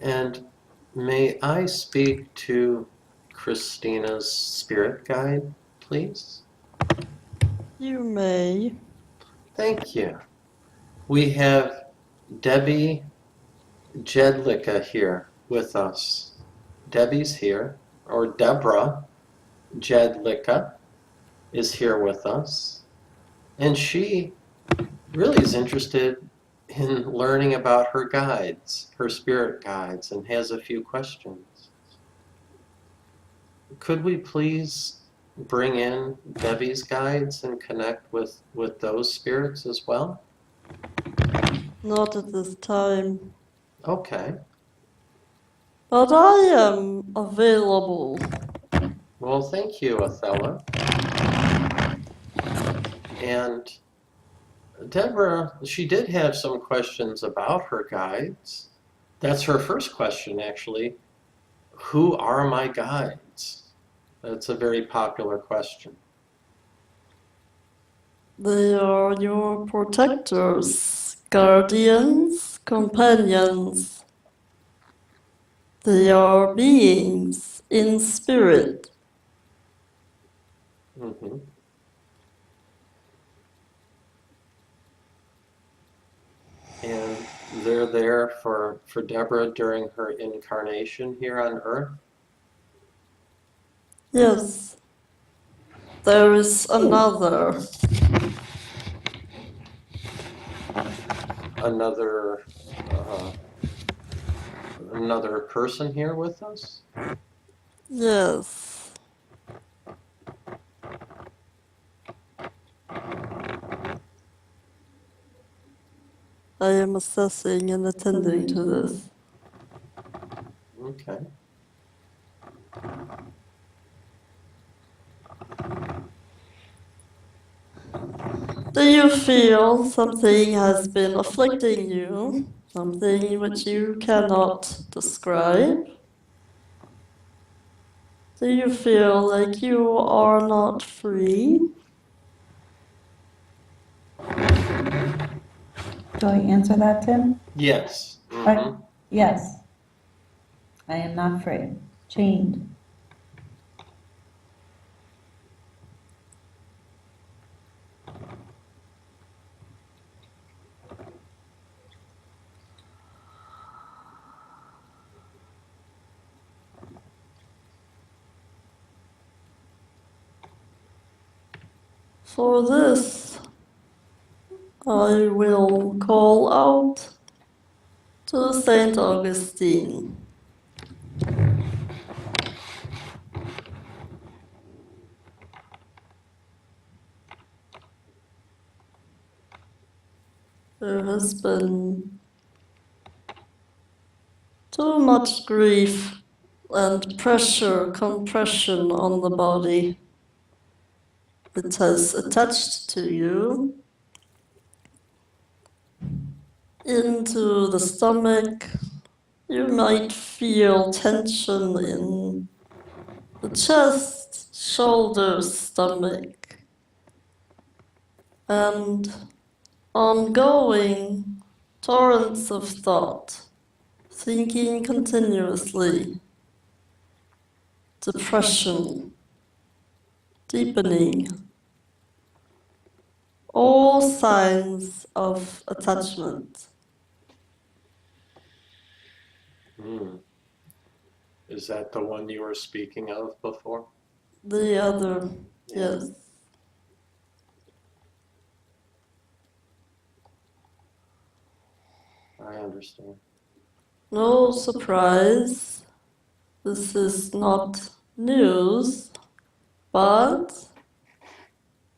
And may I speak to Christina's spirit guide, please? You may. Thank you. We have Debbie Jedlicka here with us. Debbie's here, or Deborah Jedlicka is here with us. And she really is interested in learning about her guides, her spirit guides, and has a few questions. Could we please bring in Debbie's guides and connect with those spirits as well? Not at this time. Okay. But I am available. Well, thank you, Othello. And Deborah, she did have some questions about her guides. That's her first question, actually. Who are my guides? That's a very popular question. They are your protectors, guardians, companions. They are beings in spirit. Mm-hmm. And they're there for Deborah during her incarnation here on Earth? Yes. There is another. Another person here with us? Yes. I am assessing and attending to this. Okay. Do you feel something has been afflicting you? Something which you cannot describe? Do you feel like you are not free? Do I answer that, Tim? Yes. Mm-hmm. Yes. I am not free. Chained. For this, I will call out to Saint Augustine. There has been too much grief and pressure, compression on the body. It has attached to you into the stomach. You might feel tension in the chest, shoulders, stomach, and ongoing torrents of thought, thinking continuously, depression, deepening, all signs of attachment. Is that the one you were speaking of before? The other, yes. I understand. No surprise, this is not news, but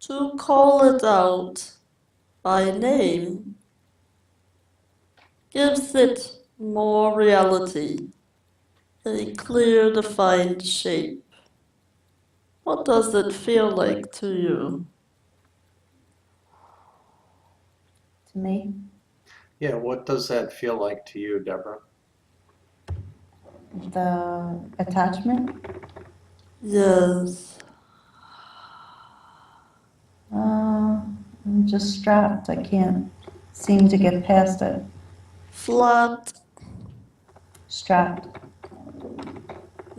to call it out by name gives it more reality, a clear defined shape. What does it feel like to you? To me? Yeah, what does that feel like to you, Deborah? The attachment? Yes. I'm just strapped. I can't seem to get past it. Flat. strapped.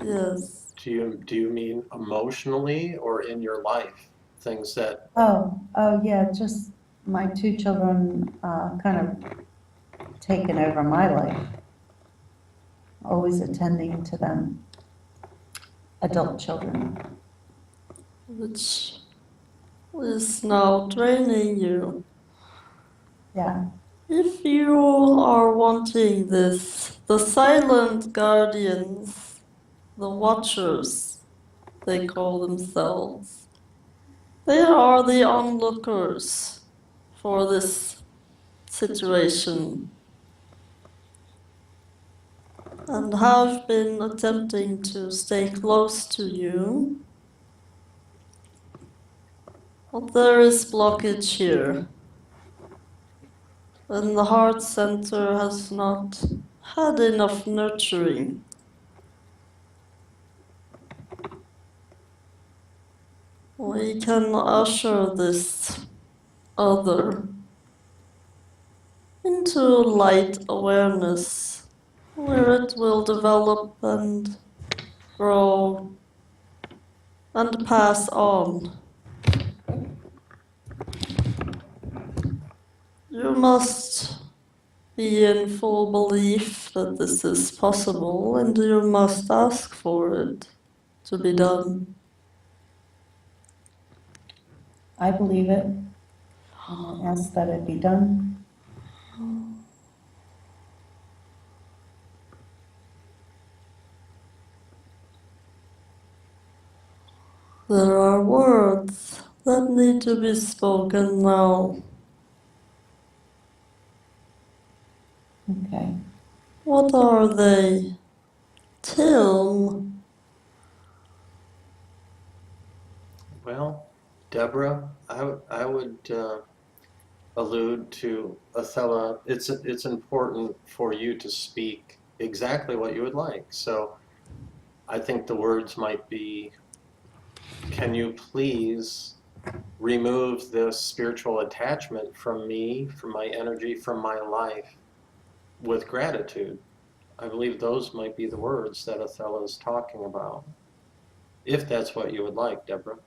Yes. Do you mean emotionally or in your life? Things that, Oh, yeah, just my two children kind of taken over my life. Always attending to them, adult children. Which is now draining you. Yeah, If you are wanting this, the silent guardians, the watchers, they call themselves, they are the onlookers for this situation and have been attempting to stay close to you. But there is blockage here, and the heart center has not had enough nurturing. We can usher this other into light awareness, where it will develop and grow and pass on. You must be in full belief that this is possible, and you must ask for it to be done. I believe it. And I ask that it be done. There are words that need to be spoken now. Okay. What are they? Till well, Deborah, I would allude to Athela. It's important for you to speak exactly what you would like. So I think the words might be, can you please remove this spiritual attachment from me, from my energy, from my life with gratitude? I believe those might be the words that Athela is talking about. If that's what you would like, Deborah.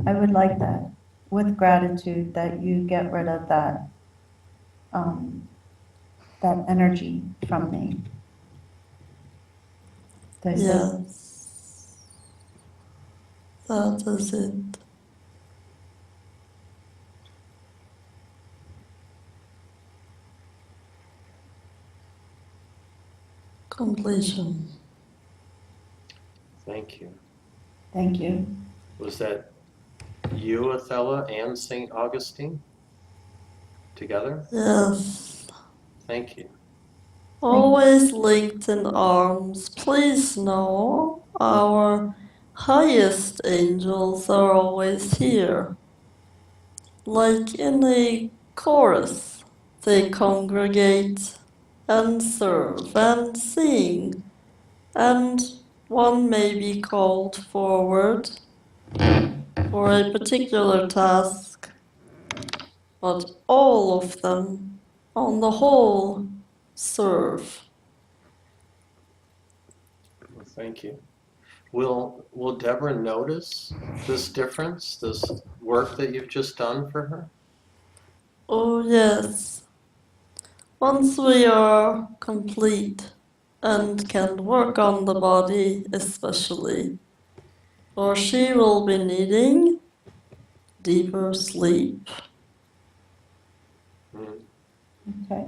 I would like that, with gratitude, that you get rid of that, that energy from me. There's a- yes, that is it. Completion. Thank you. Thank you. Was that you, Athela, and St. Augustine together? Yes. Thank you. Always linked in arms. Please know our highest angels are always here. Like in a chorus, they congregate and serve and sing, and one may be called forward for a particular task, but all of them, on the whole, serve. Well, thank you. Will Deborah notice this difference, this work that you've just done for her? Oh, yes. Once we are complete and can work on the body, especially, for she will be needing deeper sleep. Mm. Okay.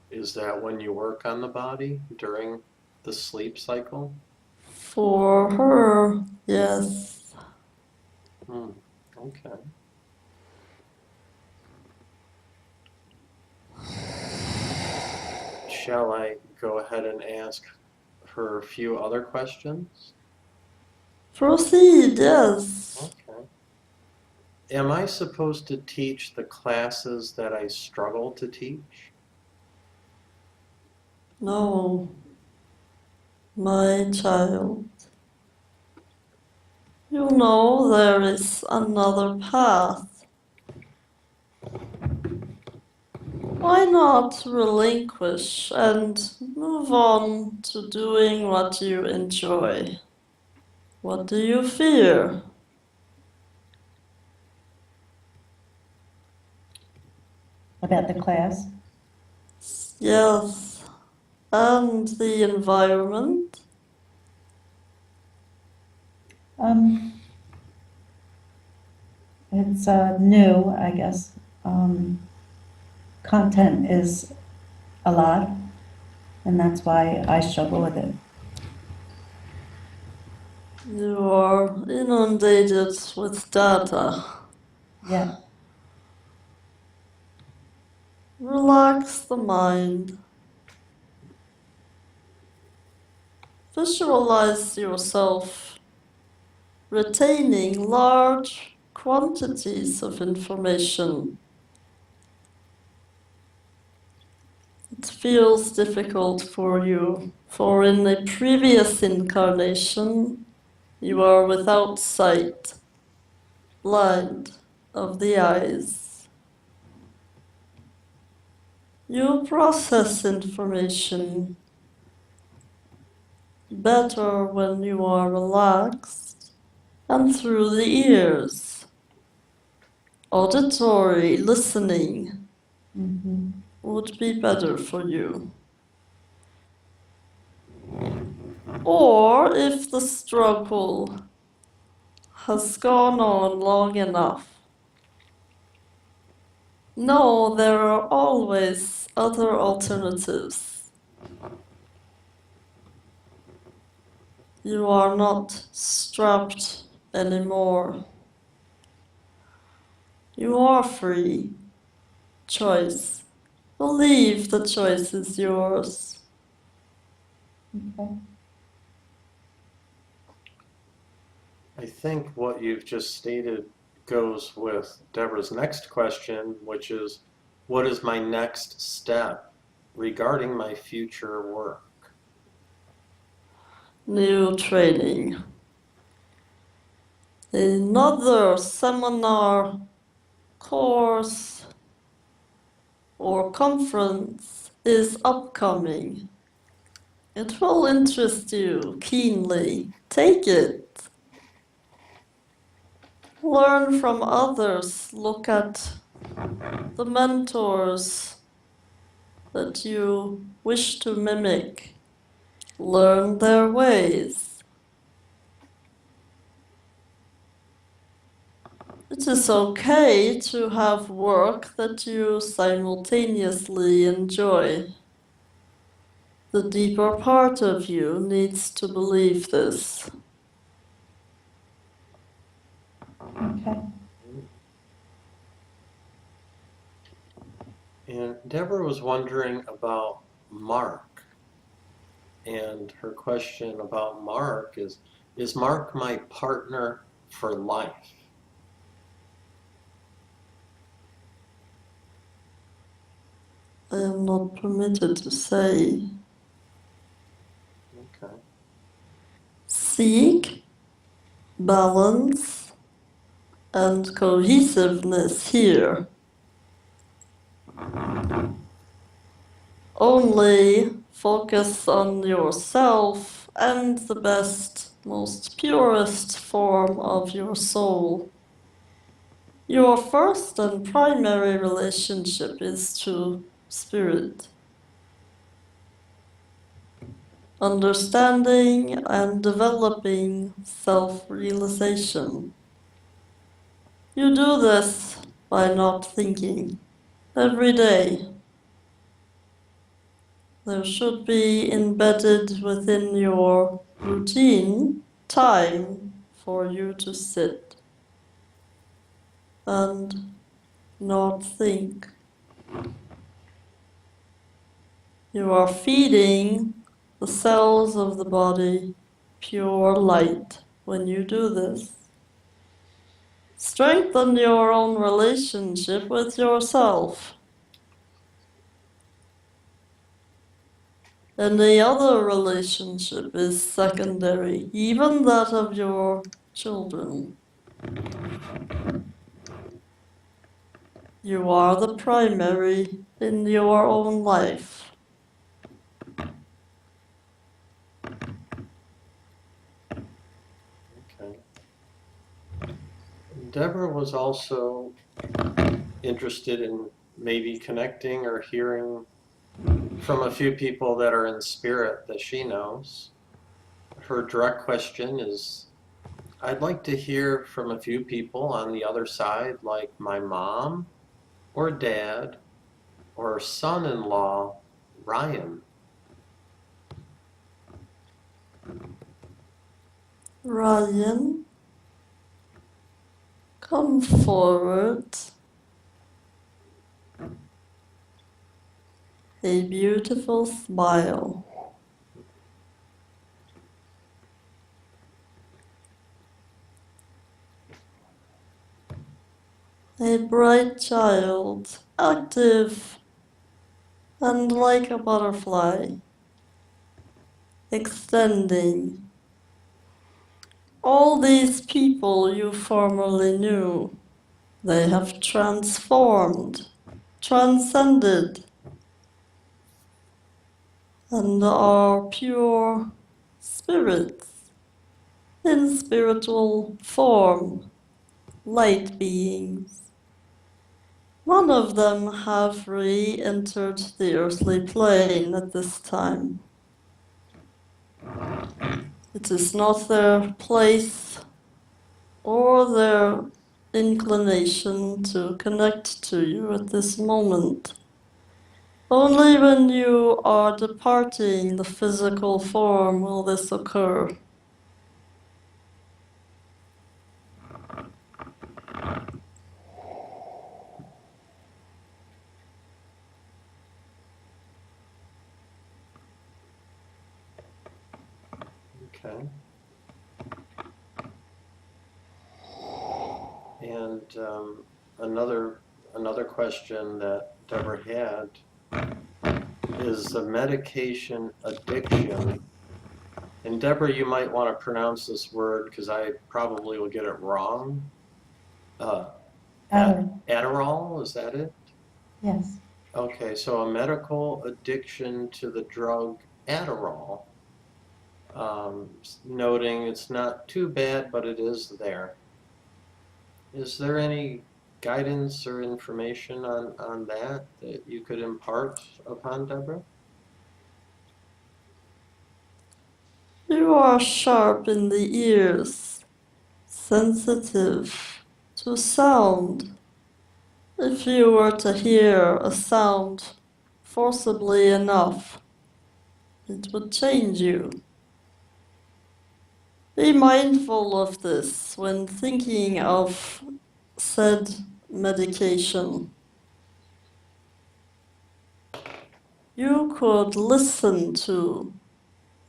Is that when you work on the body during the sleep cycle? For her, yes. Okay. Shall I go ahead and ask her a few other questions? Proceed, yes. Okay. Am I supposed to teach the classes that I struggle to teach? No, my child. You know there is another path. Why not relinquish and move on to doing what you enjoy? What do you fear? About the class? Yes, and the environment. It's new, I guess. Content is a lot, and that's why I struggle with it. You are inundated with data. Yeah, Relax the mind. Visualize yourself retaining large quantities of information. It feels difficult for you, for in a previous incarnation you are without sight, blind of the eyes. You process information better when you are relaxed and through the ears. Auditory listening would be better for you. Or if the struggle has gone on long enough, know there are always other alternatives. You are not strapped anymore. You are free. Choice. Believe the choice is yours. okay. I think what you've just stated goes with Deborah's next question, which is, what is my next step regarding my future work? New training. Another seminar, course, or conference is upcoming. It will interest you keenly. Take it. Learn from others. Look at the mentors that you wish to mimic. Learn their ways. It is okay to have work that you simultaneously enjoy. The deeper part of you needs to believe this. Okay. And Deborah was wondering about Mark. And her question about Mark is Mark my partner for life? I am not permitted to say. Okay. Seek balance and cohesiveness here. Only focus on yourself and the best, most purest form of your soul. Your first and primary relationship is to spirit. Understanding and developing self-realization. You do this by not thinking every day. There should be embedded within your routine time for you to sit and not think. You are feeding the cells of the body pure light when you do this. Strengthen your own relationship with yourself. Any other relationship is secondary, even that of your children. You are the primary in your own life. Okay. Deborah was also interested in maybe connecting or hearing from a few people that are in spirit that she knows. Her direct question is, I'd like to hear from a few people on the other side, like my mom or dad or son-in-law, Ryan. Ryan, come forward. A beautiful smile. A bright child, active and like a butterfly, extending. All these people you formerly knew, they have transformed, transcended, and are pure spirits in spiritual form, light beings. None of them have re-entered the earthly plane at this time. It is not their place or their inclination to connect to you at this moment. Only when you are departing the physical form will this occur. Okay. And another question that Deborah had is the medication addiction. And Deborah, you might want to pronounce this word because I probably will get it wrong. Adderall, is that it? Yes. Okay, so a medical addiction to the drug Adderall, noting it's not too bad, but it is there. Is there any guidance or information on that you could impart upon Deborah? You are sharp in the ears, sensitive to sound. If you were to hear a sound forcibly enough, it would change you. Be mindful of this when thinking of said medication. You could listen to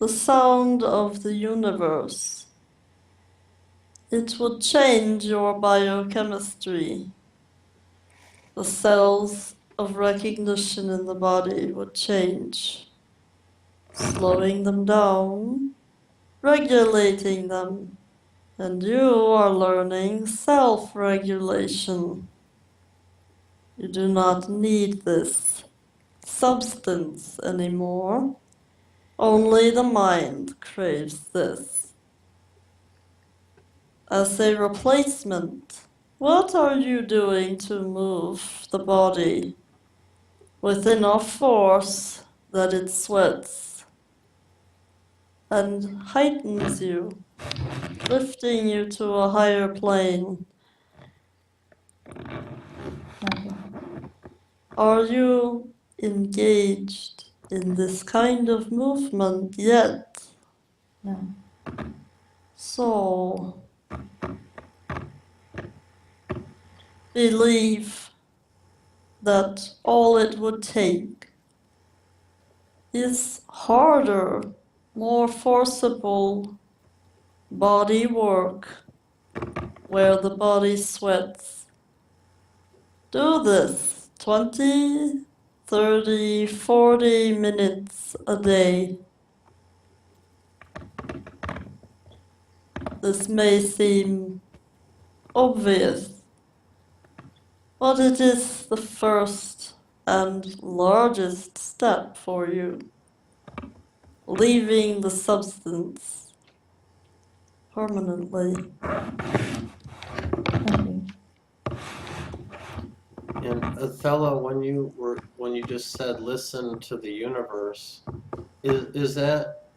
the sound of the universe. It would change your biochemistry. The cells of recognition in the body would change, slowing them down, regulating them, and you are learning self-regulation. You do not need this substance anymore. Only the mind craves this. As a replacement, what are you doing to move the body with enough force that it sweats and heightens you, lifting you to a higher plane? Are you engaged in this kind of movement yet? No. So, believe that all it would take is harder, more forcible body work where the body sweats. Do this 20, 30, 40 minutes a day. This may seem obvious, But it is the first and largest step for you, leaving the substance permanently. Thank you. And Othello, when you just said listen to the universe, is that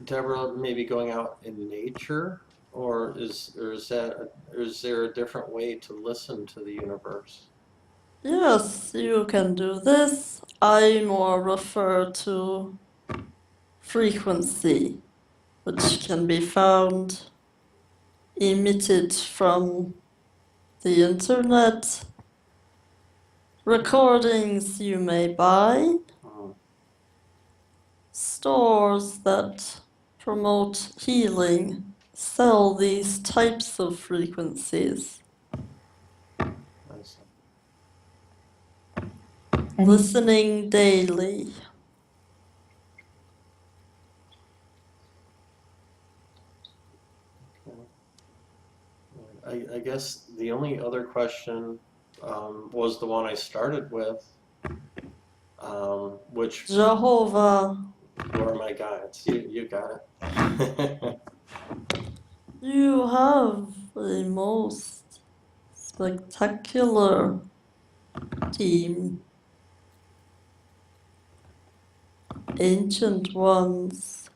Deborah maybe going out in nature, or is there a different way to listen to the universe? Yes, you can do this. I more refer to frequency, which can be found emitted from the internet, recordings you may buy, stores that promote healing sell these types of frequencies. I see. And Listening daily. I guess the only other question was the one I started with, which Jehovah, were my guides. You got it. you have a most spectacular team. Ancient ones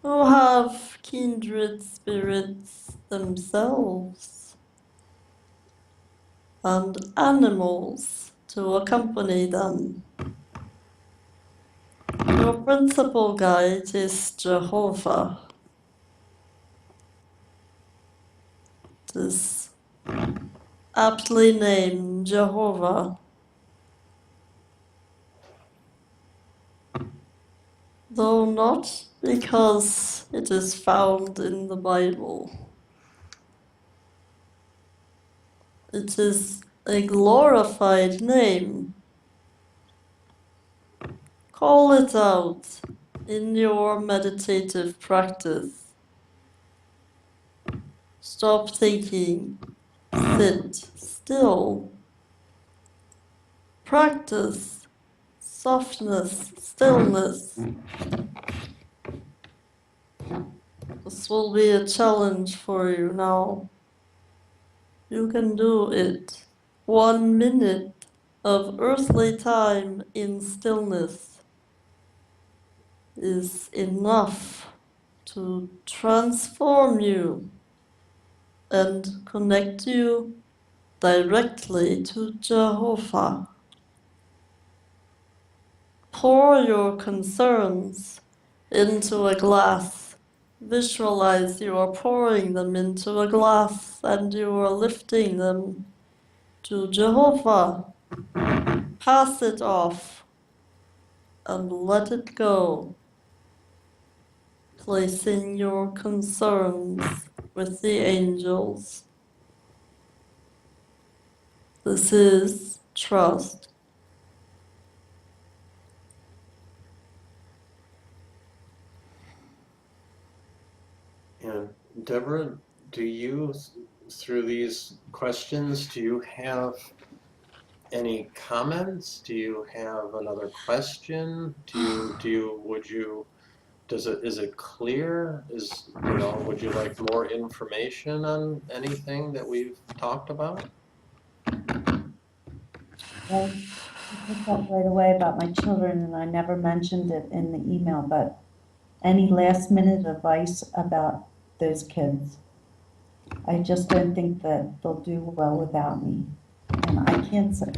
who have kindred spirits themselves and animals to accompany them. Your principal guide is Jehovah. It is aptly named Jehovah, though not because it is found in the Bible. It is a glorified name. Call it out in your meditative practice. Stop thinking. Sit still. Practice softness, stillness. This will be a challenge for you now. You can do it. 1 minute of earthly time in stillness is enough to transform you and connect you directly to Jehovah. Pour your concerns into a glass. Visualize you are pouring them into a glass and you are lifting them to Jehovah. Pass it off and let it go, placing your concerns with the angels. This is trust. And Deborah, do you, through these questions, do you have any comments? Do you have another question? Is it clear? Would you like more information on anything that we've talked about? Well, I picked up right away about my children, and I never mentioned it in the email, but any last minute advice about those kids? I just don't think that they'll do well without me. And I can't say,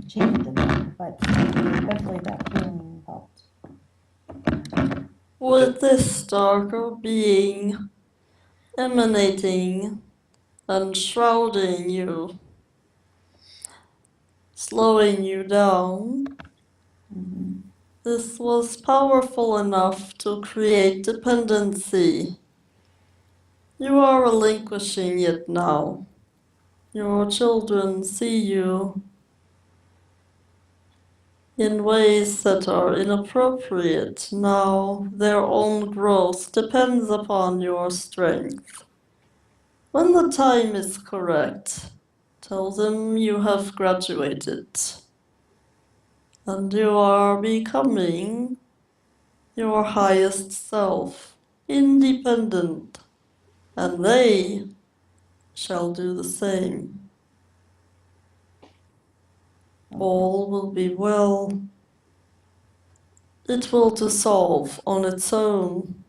change them, but hopefully that feeling helped. With this darker being emanating and shrouding you, slowing you down, this was powerful enough to create dependency. You are relinquishing it now. Your children see you in ways that are inappropriate. Now their own growth depends upon your strength. When the time is correct Tell them you have graduated and you are becoming your highest self, independent, and they shall do the same. All will be well. It will dissolve on its own.